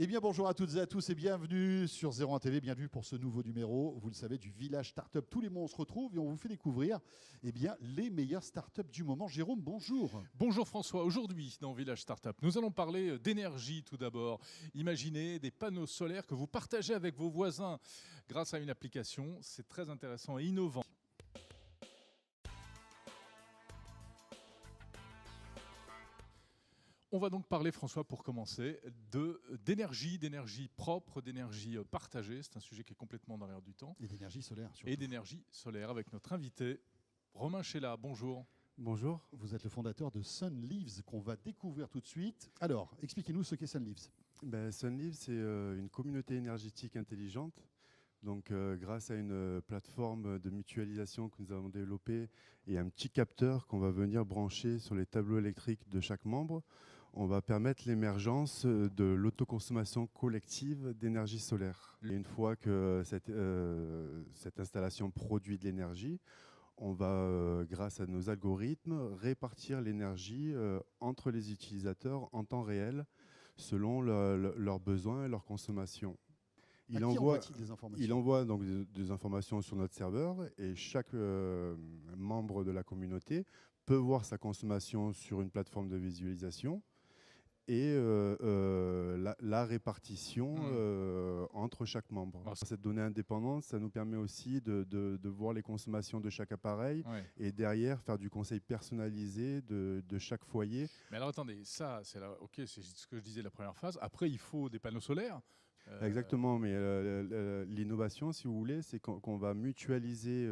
Eh bien, bonjour à toutes et à tous et bienvenue sur 01 TV, bienvenue pour ce nouveau numéro, vous le savez, du Village Startup. Tous les mois, on se retrouve et on vous fait découvrir les meilleures startups du moment. Jérôme, bonjour. Bonjour François, aujourd'hui dans Village Startup, nous allons parler d'énergie tout d'abord. Imaginez des panneaux solaires que vous partagez avec vos voisins grâce à une application, c'est très intéressant et innovant. On va donc parler, François, pour commencer, d'énergie propre, d'énergie partagée. C'est un sujet qui est complètement dans l'air du temps. Et d'énergie solaire, surtout. Et d'énergie solaire avec notre invité, Romain Chela. Bonjour. Bonjour. Vous êtes le fondateur de Sunleaves qu'on va découvrir tout de suite. Alors, expliquez-nous ce qu'est Sunleaves. Sunleaves, c'est une communauté énergétique intelligente. Donc, grâce à une plateforme de mutualisation que nous avons développée et un petit capteur qu'on va venir brancher sur les tableaux électriques de chaque membre, on va permettre l'émergence de l'autoconsommation collective d'énergie solaire. Et une fois que cette installation produit de l'énergie, on va, grâce à nos algorithmes, répartir l'énergie entre les utilisateurs en temps réel selon leurs besoins et leur consommation. Il envoie donc des informations sur notre serveur et chaque membre de la communauté peut voir sa consommation sur une plateforme de visualisation et la répartition entre chaque membre. Cette donnée indépendante, ça nous permet aussi de voir les consommations de chaque appareil et derrière faire du conseil personnalisé de chaque foyer. Mais alors attendez, ça, c'est ce que je disais la première phase. Après, il faut des panneaux solaires. Exactement, mais l'innovation, si vous voulez, c'est qu'on va mutualiser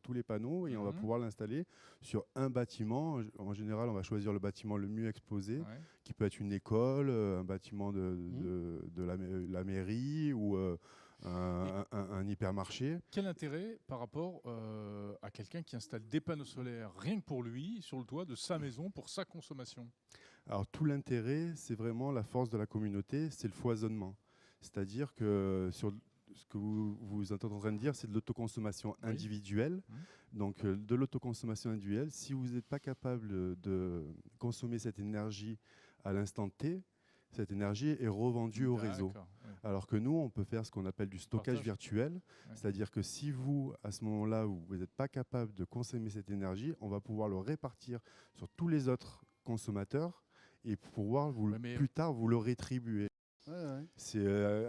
tous les panneaux et on va pouvoir l'installer sur un bâtiment. En général, on va choisir le bâtiment le mieux exposé, qui peut être une école, un bâtiment de la mairie ou un hypermarché. Quel intérêt par rapport à quelqu'un qui installe des panneaux solaires rien que pour lui, sur le toit de sa maison, pour sa consommation? Alors tout l'intérêt, c'est vraiment la force de la communauté, c'est le foisonnement. C'est-à-dire que ce que vous êtes en train de dire, c'est de l'autoconsommation individuelle. Donc de l'autoconsommation individuelle, si vous n'êtes pas capable de consommer cette énergie à l'instant T, cette énergie est revendue au réseau. Alors que nous, on peut faire ce qu'on appelle du stockage virtuel. C'est-à-dire que si vous, à ce moment-là, vous n'êtes pas capable de consommer cette énergie, on va pouvoir le répartir sur tous les autres consommateurs et pouvoir plus tard vous le rétribuer.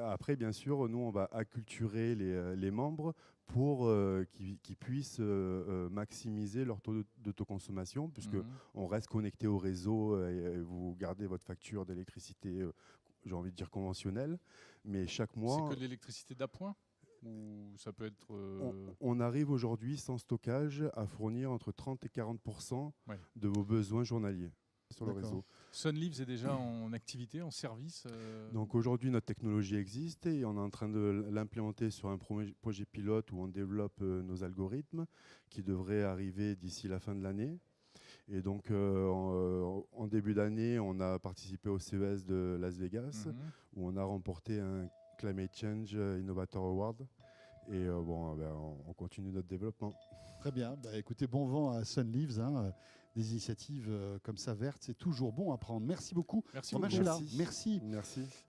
Après, bien sûr, nous, on va acculturer les membres pour qu'ils puissent maximiser leur taux d'autoconsommation, puisqu'on reste connecté au réseau et vous gardez votre facture d'électricité, j'ai envie de dire conventionnelle. Mais chaque mois... C'est que de l'électricité d'appoint ou ça peut être... On arrive aujourd'hui, sans stockage, à fournir entre 30 et 40% de vos besoins journaliers sur le réseau. Sunleaves est déjà en activité, en service Donc aujourd'hui, notre technologie existe et on est en train de l'implémenter sur un projet pilote où on développe nos algorithmes qui devraient arriver d'ici la fin de l'année. Et donc en début d'année, on a participé au CES de Las Vegas où on a remporté un Climate Change Innovator Award. Et on continue notre développement. Très bien. Écoutez, bon vent à Sunleaves. Des initiatives comme ça vertes, c'est toujours bon à prendre. Merci beaucoup. Merci beaucoup. Merci. Merci.